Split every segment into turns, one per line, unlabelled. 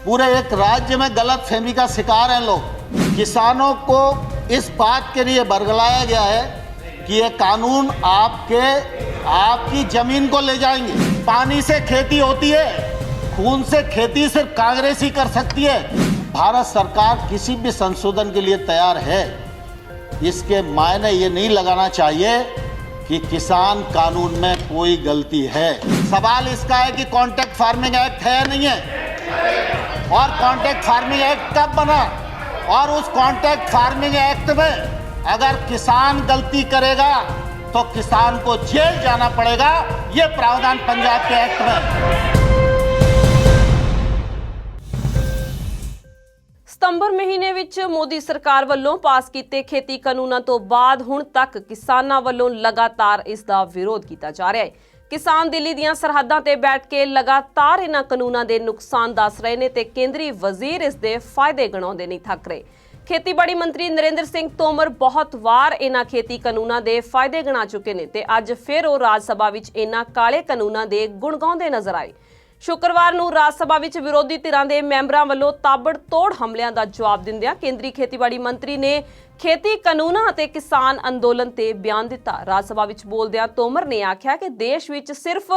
पूरे एक राज्य में गलत फहमी का शिकार हैं लोग। किसानों को इस बात के लिए बरगलाया गया है कि ये कानून आपकी जमीन को ले जाएंगे। पानी से खेती होती है, खून से खेती सिर्फ कांग्रेस ही कर सकती है। भारत सरकार किसी भी संशोधन के लिए तैयार है। इसके मायने ये नहीं लगाना चाहिए कि किसान कानून में कोई गलती है। सवाल इसका है कि कॉन्ट्रैक्ट फार्मिंग एक्ट है या नहीं है, और कॉन्ट्रैक्ट फार्मिंग एक्ट कब बना, और उस कॉन्ट्रैक्ट फार्मिंग एक्ट में अगर किसान गलती करेगा तो किसान को जेल जाना पड़ेगा। ये प्रावधान पंजाब के एक्ट में।
ਸਤੰਬਰ ਮਹੀਨੇ ਵਿੱਚ ਮੋਦੀ ਸਰਕਾਰ ਵੱਲੋਂ ਪਾਸ ਕੀਤੇ ਖੇਤੀ ਕਾਨੂੰਨਾਂ ਤੋਂ ਬਾਅਦ ਹੁਣ ਤੱਕ ਕਿਸਾਨਾਂ ਵੱਲੋਂ ਲਗਾਤਾਰ ਇਸ ਦਾ ਵਿਰੋਧ ਕੀਤਾ ਜਾ ਰਿਹਾ ਹੈ। ਕਿਸਾਨ ਦਿੱਲੀ ਦੀਆਂ ਸਰਹੱਦਾਂ ਤੇ ਬੈਠ ਕੇ ਲਗਾਤਾਰ ਇਹਨਾਂ ਕਾਨੂੰਨਾਂ ਦੇ ਨੁਕਸਾਨ ਦੱਸ ਰਹੇ ਨੇ ਤੇ ਕੇਂਦਰੀ ਵਜ਼ੀਰ ਇਸ ਦੇ ਫਾਇਦੇ ਗਿਣਾਉਂਦੇ ਨਹੀਂ ਥੱਕ ਰਹੇ। ਖੇਤੀਬਾੜੀ ਮੰਤਰੀ ਨਰਿੰਦਰ ਸਿੰਘ ਤੋਮਰ ਬਹੁਤ ਵਾਰ ਇਹਨਾਂ ਖੇਤੀ ਕਾਨੂੰਨਾਂ ਦੇ ਫਾਇਦੇ ਗਿਣਾ ਚੁੱਕੇ ਨੇ ਤੇ ਅੱਜ ਫਿਰ ਉਹ ਰਾਜ ਸਭਾ ਵਿੱਚ ਇਹਨਾਂ ਕਾਲੇ ਕਾਨੂੰਨਾਂ ਦੇ ਗੁਣ ਗਾਉਂਦੇ ਨਜ਼ਰ ਆਏ। शुक्रवार ਨੂੰ ਰਾਜ ਸਭਾ ਵਿੱਚ ਵਿਰੋਧੀ ਧਿਰਾਂ ਦੇ ਮੈਂਬਰਾਂ ਵੱਲੋਂ ਤਾਬੜਤੋੜ ਹਮਲਿਆਂ ਦਾ ਜਵਾਬ ਦਿੰਦਿਆਂ ਕੇਂਦਰੀ ਖੇਤੀਬਾੜੀ ਮੰਤਰੀ ਨੇ ਖੇਤੀ ਕਾਨੂੰਨਾਂ ਅਤੇ ਕਿਸਾਨ ਅੰਦੋਲਨ ਤੇ ਬਿਆਨ ਦਿੱਤਾ। ਰਾਜ ਸਭਾ ਵਿੱਚ ਬੋਲਦਿਆਂ ਤੋਮਰ ਨੇ ਆਖਿਆ ਕਿ ਦੇਸ਼ ਵਿੱਚ ਸਿਰਫ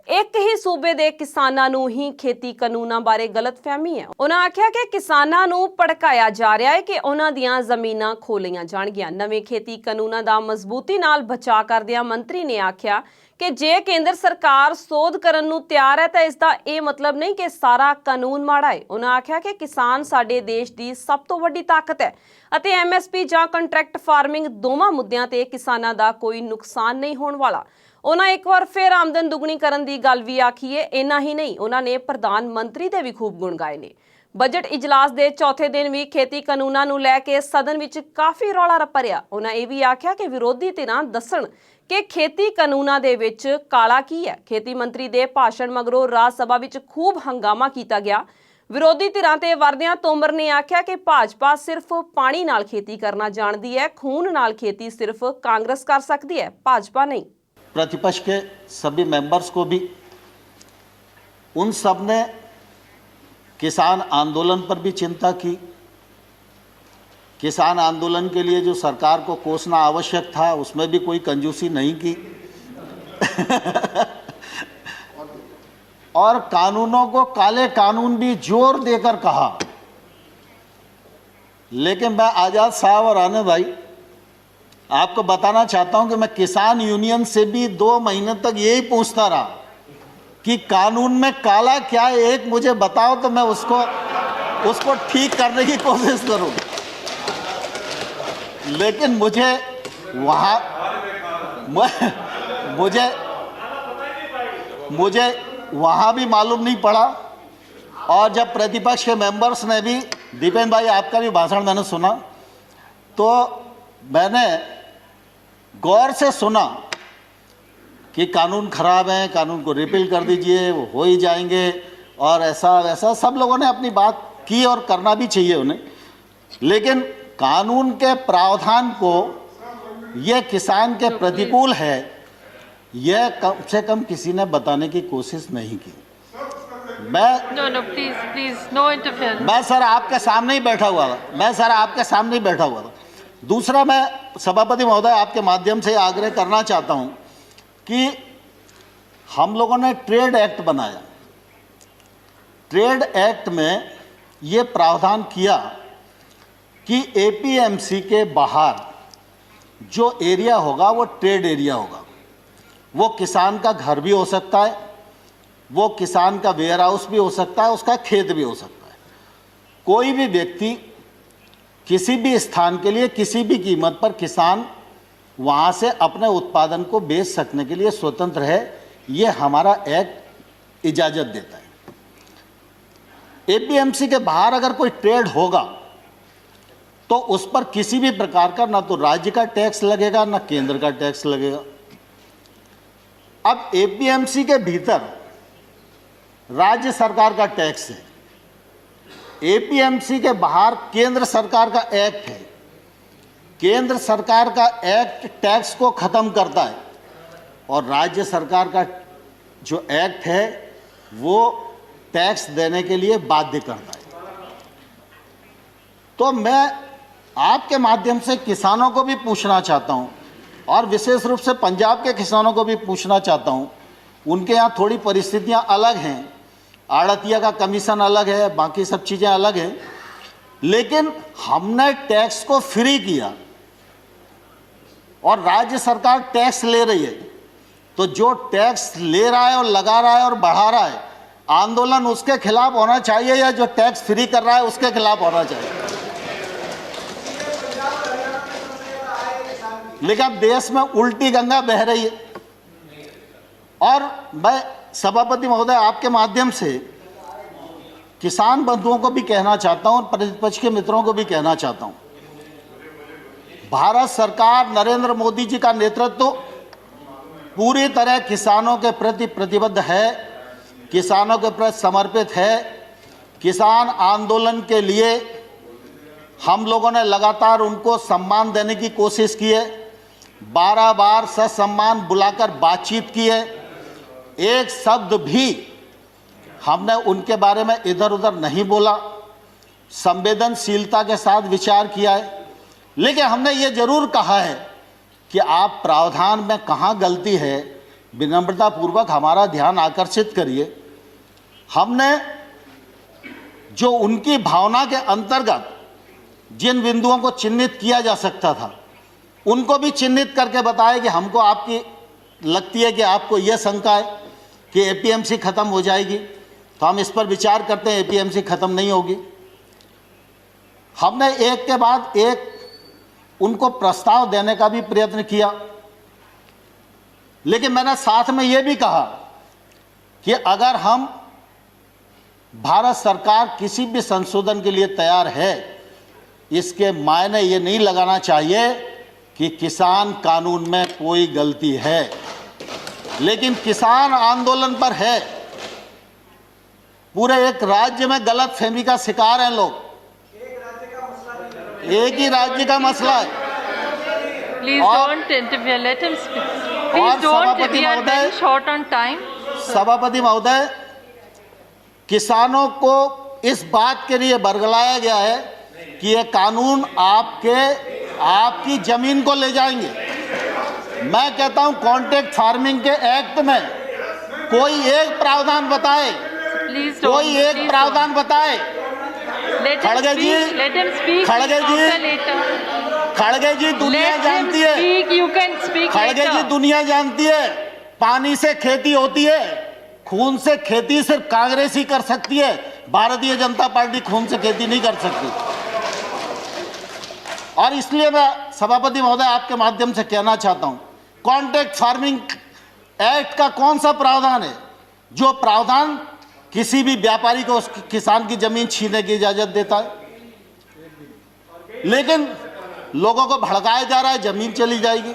ਇੱਕ ਹੀ ਸੂਬੇ ਦੇ ਕਿਸਾਨਾਂ ਨੂੰ ਹੀ ਖੇਤੀ ਕਾਨੂੰਨਾਂ ਬਾਰੇ ਗਲਤਫਹਿਮੀ ਹੈ। ਉਹਨਾਂ ਆਖਿਆ ਕਿ ਕਿਸਾਨਾਂ ਨੂੰ ਭੜਕਾਇਆ ਜਾ ਰਿਹਾ ਹੈ ਕਿ ਉਹਨਾਂ ਦੀਆਂ ਜ਼ਮੀਨਾਂ ਖੋਹ ਲਈਆਂ ਜਾਣਗੀਆਂ। ਨਵੇਂ ਖੇਤੀ ਕਾਨੂੰਨਾਂ ਦਾ ਮਜ਼ਬੂਤੀ ਨਾਲ ਬਚਾਅ ਕਰਦਿਆਂ ਮੰਤਰੀ ਨੇ ਆਖਿਆ ਕਿ ਜੇ ਕੇਂਦਰ ਸਰਕਾਰ ਸੋਧ ਕਰਨ ਨੂੰ ਤਿਆਰ ਹੈ ਤਾਂ ਇਸ ਦਾ ਇਹ ਮਤਲਬ ਨਹੀਂ ਕਿ ਸਾਰਾ ਕਾਨੂੰਨ ਮਾੜਾ ਹੈ। ਉਹਨਾਂ ਆਖਿਆ ਕਿ ਕਿਸਾਨ ਸਾਡੇ ਦੇਸ਼ ਦੀ ਸਭ ਤੋਂ ਵੱਡੀ ਤਾਕਤ ਹੈ ਅਤੇ ਐਮਐਸਪੀ ਜਾਂ ਕੰਟਰੈਕਟ ਫਾਰਮਿੰਗ ਦੋਵਾਂ ਮੁੱਦਿਆਂ ਤੇ ਕਿਸਾਨਾਂ ਦਾ ਕੋਈ ਨੁਕਸਾਨ ਨਹੀਂ ਹੋਣ ਵਾਲਾ। ਉਹਨਾਂ ਇੱਕ ਵਾਰ ਫਿਰ ਆਮਦਨ ਦੁੱਗਣੀ ਕਰਨ ਦੀ ਗੱਲ ਵੀ ਆਖੀ ਹੈ। ਇੰਨਾ ਹੀ ਨਹੀਂ, ਉਹਨਾਂ ਨੇ ਪ੍ਰਧਾਨ ਮੰਤਰੀ ਦੇ ਵੀ ਖੂਬ ਗੁਣ ਗਾਏ ਨੇ। ਬਜਟ ਇਜਲਾਸ ਦੇ ਚੌਥੇ ਦਿਨ ਵੀ ਖੇਤੀ ਕਾਨੂੰਨਾਂ ਨੂੰ ਲੈ ਕੇ ਸਦਨ ਵਿੱਚ ਕਾਫੀ ਰੌਲਾ ਰੱਪਾ ਰਿਹਾ। ਉਹਨਾਂ ਇਹ ਵੀ ਆਖਿਆ ਕਿ ਵਿਰੋਧੀ ਧਿਰਾਂ ਦੱਸਣ ਕਿ ਖੇਤੀ ਕਾਨੂੰਨਾਂ ਦੇ ਵਿੱਚ ਕਾਲਾ ਕੀ ਹੈ। ਖੇਤੀ ਮੰਤਰੀ ਦੇ ਭਾਸ਼ਣ ਮਗਰੋਂ ਰਾਜ ਸਭਾ ਵਿੱਚ ਖੂਬ ਹੰਗਾਮਾ ਕੀਤਾ ਗਿਆ। ਵਿਰੋਧੀ ਧਿਰਾਂ ਤੇ ਵਰਦਿਆਂ ਤੋਮਰ ਨੇ ਆਖਿਆ ਕਿ ਭਾਜਪਾ ਸਿਰਫ ਪਾਣੀ ਨਾਲ ਖੇਤੀ ਕਰਨਾ ਜਾਣਦੀ ਹੈ, ਖੂਨ ਨਾਲ ਖੇਤੀ ਸਿਰਫ ਕਾਂਗਰਸ ਕਰ ਸਕਦੀ ਹੈ, ਭਾਜਪਾ नहीं।
प्रतिपक्ष के सभी मेंबर्स को भी, उन सब ने किसान आंदोलन पर भी चिंता की। किसान आंदोलन के लिए जो सरकार को कोसना आवश्यक था उसमें भी कोई कंजूसी नहीं की और कानूनों को काले कानून भी जोर देकर कहा। लेकिन मैं आज़ाद साहब और आने भाई आपको बताना चाहता हूं कि मैं किसान यूनियन से भी 2 महीने तक यही पूछता रहा कि कानून में काला क्या है, एक मुझे बताओ तो मैं उसको ठीक करने की कोशिश करूं। लेकिन मुझे वहां भी मालूम नहीं पड़ा। और जब प्रतिपक्ष के मेंबर्स ने भी, दीपेन भाई आपका भी भाषण मैंने सुना, तो मैंने गौर से सुना कि कानून खराब है, कानून को रिपील कर दीजिए, वो हो ही जाएंगे और ऐसा वैसा सब लोगों ने अपनी बात की और करना भी चाहिए उन्हें। लेकिन कानून के प्रावधान को यह किसान के प्रतिकूल है, यह कम से कम किसी ने बताने की कोशिश नहीं की।
Please no interference.
मैं सर आपके सामने ही बैठा हुआ था। दूसरा, मैं सभापति महोदय आपके माध्यम से आग्रह करना चाहता हूं कि हम लोगों ने ट्रेड एक्ट बनाया। ट्रेड एक्ट में ये प्रावधान किया कि एपीएमसी के बाहर जो एरिया होगा वो ट्रेड एरिया होगा। वो किसान का घर भी हो सकता है, वो किसान का वेयर हाउस भी हो सकता है, उसका खेत भी हो सकता है। कोई भी व्यक्ति किसी भी स्थान के लिए किसी भी कीमत पर किसान वहाँ से अपने उत्पादन को बेच सकने के लिए स्वतंत्र है। ये हमारा एक्ट इजाज़त देता है। एपीएमसी के बाहर अगर कोई ट्रेड होगा तो उस पर किसी भी प्रकार का ना तो राज्य का टैक्स लगेगा ना केंद्र का टैक्स लगेगा। अब एपीएमसी के भीतर राज्य सरकार का टैक्स है, एपीएमसी के बाहर केंद्र सरकार का एक्ट है। केंद्र सरकार का एक्ट टैक्स को ख़त्म करता है और राज्य सरकार का जो एक्ट है वो टैक्स देने के लिए बाध्य करता है। तो मैं आपके माध्यम से किसानों को भी पूछना चाहता हूं और विशेष रूप से पंजाब के किसानों को भी पूछना चाहता हूं। उनके यहाँ थोड़ी परिस्थितियां अलग हैं, आड़तिया का कमीशन अलग है, बाकी सब चीज़ें अलग हैं, लेकिन हमने टैक्स को फ्री किया और राज्य सरकार टैक्स ले रही है। तो जो टैक्स ले रहा है और लगा रहा है और बढ़ा रहा है, आंदोलन उसके खिलाफ होना चाहिए या जो टैक्स फ्री कर रहा है उसके खिलाफ होना चाहिए? लेकिन अब देश में उल्टी गंगा बह रही है और मैं सभापति महोदय आपके माध्यम से किसान बंधुओं को भी कहना चाहता हूं और प्रतिपक्ष के मित्रों को भी कहना चाहता हूं, भारत सरकार नरेंद्र मोदी जी का नेतृत्व पूरी तरह किसानों के प्रति प्रतिबद्ध है, किसानों के प्रति समर्पित है। किसान आंदोलन के लिए हम लोगों ने लगातार उनको सम्मान देने की कोशिश की है, 12 बार ससम्मान बुलाकर बातचीत की है, एक शब्द भी हमने उनके बारे में इधर उधर नहीं बोला, संवेदनशीलता के साथ विचार किया है। लेकिन हमने ये जरूर कहा है कि आप प्रावधान में कहाँ गलती है, विनम्रतापूर्वक हमारा ध्यान आकर्षित करिए। हमने जो उनकी भावना के अंतर्गत जिन बिंदुओं को चिन्हित किया जा सकता था उनको भी चिन्हित करके बताया कि हमको आपकी लगती है कि आपको यह शंका है कि एपीएमसी खत्म हो जाएगी, तो हम इस पर विचार करते हैं। एपीएमसी खत्म नहीं होगी। हमने एक के बाद एक उनको प्रस्ताव देने का भी प्रयत्न किया, लेकिन मैंने साथ में यह भी कहा कि अगर हम भारत सरकार किसी भी संशोधन के लिए तैयार है, इसके मायने ये नहीं लगाना चाहिए कि किसान कानून में कोई गलती है, लेकिन किसान आंदोलन पर है। पूरे एक राज्य में गलत फहमी का शिकार हैं लोग। एक ही राज्य का मसला है।
Please don't interfere. Let him speak. Please don't. We are very short on time.
सभापति महोदय, किसानों को इस बात के लिए बरगलाया गया है कि ये कानून आपकी जमीन को ले जाएंगे। मैं कहता हूं कॉन्ट्रैक्ट फार्मिंग के एक्ट में कोई एक प्रावधान बताए, कोई एक प्रावधान बताए। खड़गे जी, खड़गे जी दुनिया जानती है, खड़गे जी दुनिया जानती है, पानी से खेती होती है, खून से खेती सिर्फ कांग्रेस ही कर सकती है, भारतीय जनता पार्टी खून से खेती नहीं कर सकती। और इसलिए मैं सभापति महोदय आपके माध्यम से कहना चाहता हूं, कॉन्ट्रैक्ट फार्मिंग एक्ट का कौन सा प्रावधान है जो प्रावधान किसी भी व्यापारी को उस किसान की जमीन छीनने की इजाजत देता है? लेकिन लोगों को भड़काया जा रहा है, जमीन चली जाएगी।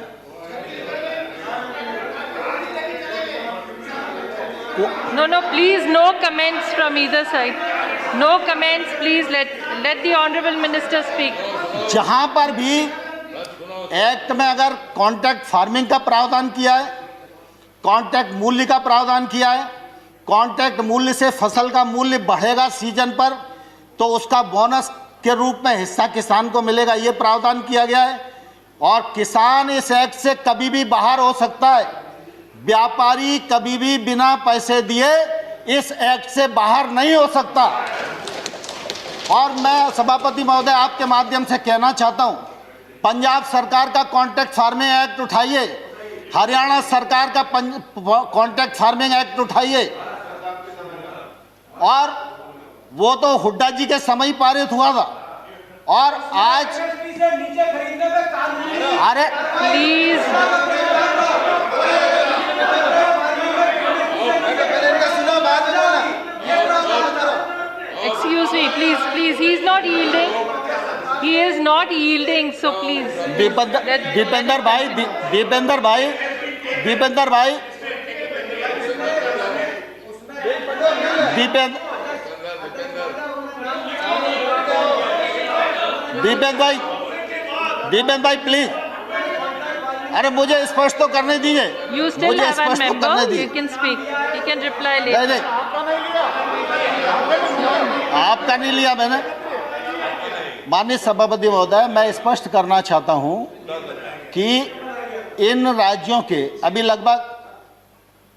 No, please, no comments from either side. No comments, please. Let the honorable minister speak.
जहां पर भी एक्ट में अगर कॉन्ट्रैक्ट फार्मिंग का प्रावधान किया है, कॉन्ट्रैक्ट मूल्य का प्रावधान किया है, कॉन्ट्रैक्ट मूल्य से फसल का मूल्य बढ़ेगा सीजन पर तो उसका बोनस के रूप में हिस्सा किसान को मिलेगा, ये प्रावधान किया गया है। और किसान इस एक्ट से कभी भी बाहर हो सकता है, व्यापारी कभी भी बिना पैसे दिए इस एक्ट से बाहर नहीं हो सकता। और मैं सभापति महोदय आपके माध्यम से कहना चाहता हूं, पंजाब सरकार का कॉन्ट्रैक्ट फार्मिंग एक्ट उठाइए, हरियाणा सरकार का कॉन्ट्रैक्ट फार्मिंग एक्ट उठाइए, और वो तो हुड्डा जी के समय पारित हुआ था। और आज अरे
please, excuse me, please, he is not yielding. He is not yielding, so please.
Dipendra भाई, दीपेंद्र भाई प्लीज, अरे मुझे स्पष्ट तो करने दीजिए।
You still have a member. You can speak. He can reply later.
नहीं, आपका नहीं लिया मैंने। माननीय सभापति महोदय, मैं स्पष्ट करना चाहता हूं कि इन राज्यों के अभी लगभग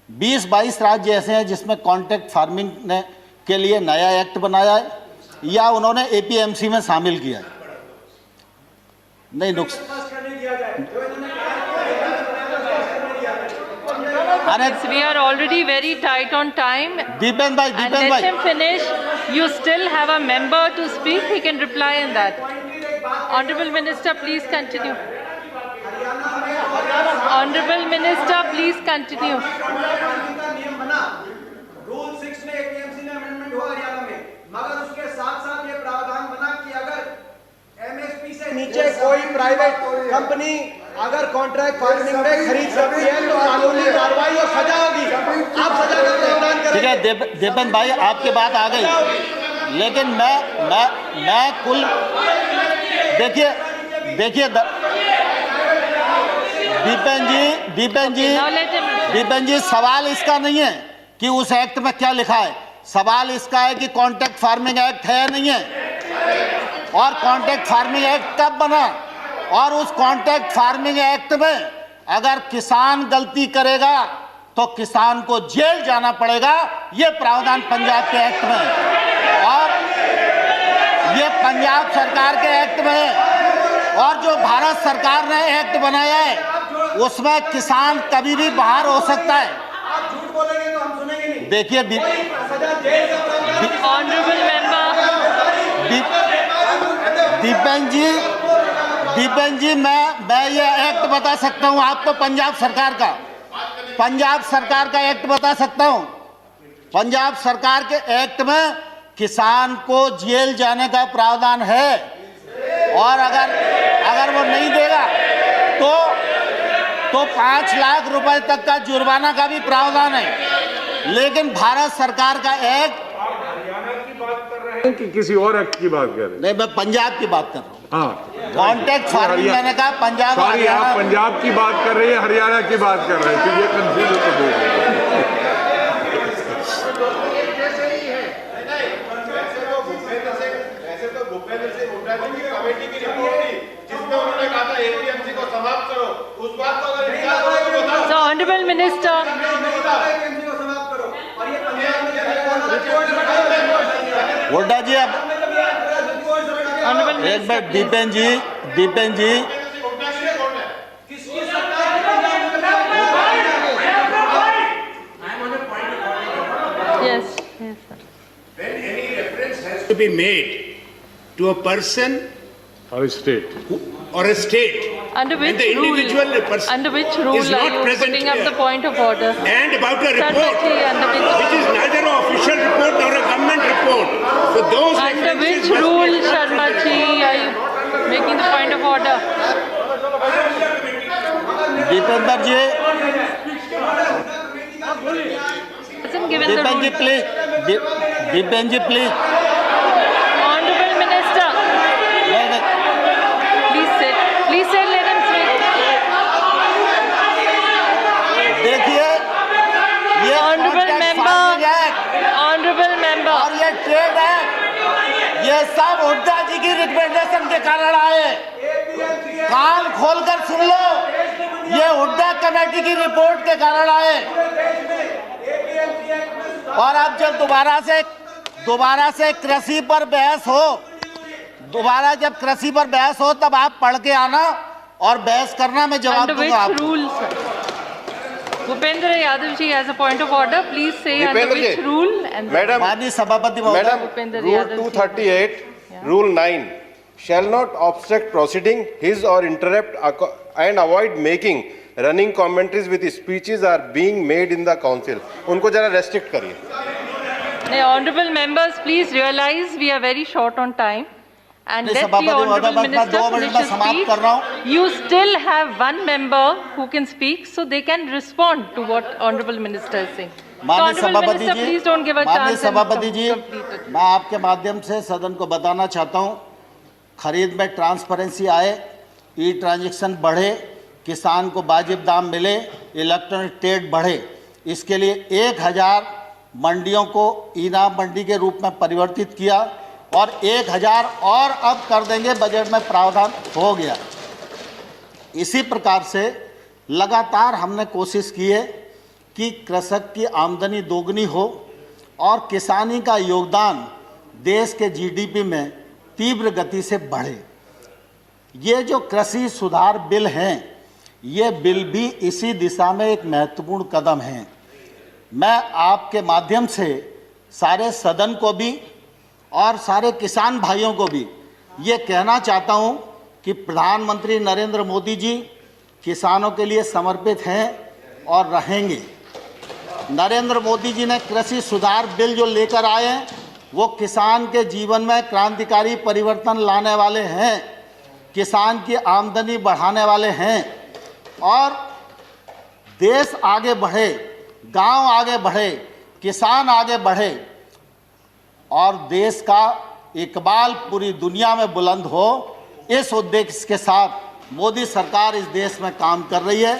20-22 राज्य ऐसे हैं जिसमें कॉन्ट्रैक्ट फार्मिंग ने के लिए नया एक्ट बनाया है या उन्होंने एपीएमसी में शामिल किया है। नहीं
We are already very tight on time.
Dipen भाई,
And let him finish. You still have a member to speak. He can reply in that. Honorable Minister, please continue. Honorable Minister, please continue.
Rule 6 में APMC ने amendment हुआ हरियाणा में, मगर उसके साथ-साथ ये प्रावधान बना कि अगर एमएसपी से नीचे कोई प्राइवेट कंपनी अगर कॉन्ट्रैक्ट फार्मिंग में खरीद सकती है तो कानूनी कार्रवाई और सजा होगी। आप सजा का प्रावधान करें।
ठीक है दीपेन भाई, आपकी बात आ गई, लेकिन मैं कुल देखिए दीपेन जी सवाल इसका नहीं है कि उस एक्ट में क्या लिखा है, सवाल इसका है कि कॉन्ट्रैक्ट फार्मिंग एक्ट है या नहीं है, और कॉन्ट्रैक्ट फार्मिंग एक्ट कब बना, और उस कॉन्ट्रैक्ट फार्मिंग एक्ट में अगर किसान गलती करेगा तो किसान को जेल जाना पड़ेगा। ये प्रावधान पंजाब के एक्ट में है और ये पंजाब सरकार के एक्ट में है, और जो भारत सरकार ने एक्ट बनाया है उसमें किसान कभी भी बाहर हो सकता है।
आप झूठ बोलेंगे तो हम सुनेंगे नहीं।
देखिए
सजा जेल का प्रावधान।
Honorable
दीपेन जी मैं ये एक्ट बता सकता हूँ आपको, पंजाब सरकार का एक्ट बता सकता हूँ। पंजाब सरकार के एक्ट में किसान को जेल जाने का प्रावधान है, और अगर वो नहीं देगा तो 5 लाख रुपए तक का जुर्माना का भी प्रावधान है। लेकिन भारत सरकार का एक्ट,
कि किसी और एक्ट की बात कर रहे हैं?
नहीं, मैं पंजाब की बात कर रहा हूँ।
हाँ,
कॉन्ट्रैक्ट फार्मिंग मैंने कहा पंजाब।
सॉरी, आप पंजाब की बात कर रहे हैं, हरियाणा की बात कर रहे हैं, तो ये कंफ्यूज होकर बोल रहे हैं।
ऐसे तो भूपेंद्र सिंह हुड्डा जी की कमेटी की रिपोर्ट थी जिसमें उन्होंने कहा था एपीएमसी को समाप्त करो, उस बात को अगर इनकार करो तो बताओ।
So, Honorable Minister.
एपीएमसी को समाप्त करो, और ये पंजाब में
हुड्डा जी, अब
Honorable
एक
Minister.
बार दीपेन जी
किसकी सरकार की पंजाब में
Yes. Yes, sir.
When any reference has to be made to a person
और state
or a state,
Under which
and the individual
rule?
person
Under which rule
is
are
not
you
present
putting up
here,
the point of order?
and about a
Sir,
report
Bhatti, under
which is neither an official report nor a government report, so those
Under which
references must be
rule,
excluded.
Sharma ji, are you making the point of order?
Dipendra ji,
Hasn't given the
Dipen ji
rule.
Please, Dipen ji please.
Honorable Minister, please sit, let him speak.
देखिए ये
Honorable
contract
member,
farming act
Honorable member.
और ये trade act, ये सब हुड्डा जी की recommendation के कारण आए। कान खोलकर सुन लो, ये हुड्डा कमेटी की रिपोर्ट के कारण आए। और अब जब दोबारा से कृषि पर बहस हो, तब आप पढ़ के आना और बहस करना, मैं जवाब
Under
दूंगा
which
आपको।
rule, sir? Bhupendra Yadav ji has a point of order. Please say under
Bhupendra
which
ji.
rule and
Madam,
माननीय सभापति महोदय,
Madam,
Bhupendra
Rule
Yadav ji.
238, Rule 9 shall not obstruct proceeding his or interrupt and avoid making running commentaries with speeches are being made in the council. उनको जरा restrict करिए.
Now, honorable members, please realize we are very short on time. And
नहीं,
let the
सभापति महोदय,
honorable
मैं
minister
2 minute
finish
में
his
समाप्त कर रहा हूँ।
speech. You still have one member who can speak, so they can respond to what honorable minister is saying. So,
माननीय
honorable
सभापति
minister,
ji,
please don't give a
माननीय
chance. and
सभापति जी,
complete it.
मैं आपके माध्यम से सदन को बताना चाहता हूं, खरीद में ट्रांसपेरेंसी आए, ई ट्रांजैक्शन बढ़े, किसान को वाजिब दाम मिले, इलेक्ट्रॉनिक ट्रेड बढ़े। इसके लिए 1000 मंडियों को इनाम मंडी के रूप में परिवर्तित किया, और 1000 और अब कर देंगे, बजट में प्रावधान हो गया। इसी प्रकार से लगातार हमने कोशिश की है कि कृषक की आमदनी दोगुनी हो और किसानी का योगदान देश के जीडीपी में तीव्र गति से बढ़े। ये जो कृषि सुधार बिल हैं, ये बिल भी इसी दिशा में एक महत्वपूर्ण कदम है। मैं आपके माध्यम से सारे सदन को भी और सारे किसान भाइयों को भी ये कहना चाहता हूँ कि प्रधानमंत्री नरेंद्र मोदी जी किसानों के लिए समर्पित हैं और रहेंगे। नरेंद्र मोदी जी ने कृषि सुधार बिल जो लेकर आए हैं, वो किसान के जीवन में क्रांतिकारी परिवर्तन लाने वाले हैं, किसान की आमदनी बढ़ाने वाले हैं और देश आगे बढ़े, गांव आगे बढ़े, किसान आगे बढ़े और देश का इकबाल पूरी दुनिया में बुलंद हो। इस उद्देश्य के साथ मोदी सरकार इस देश में काम कर रही है।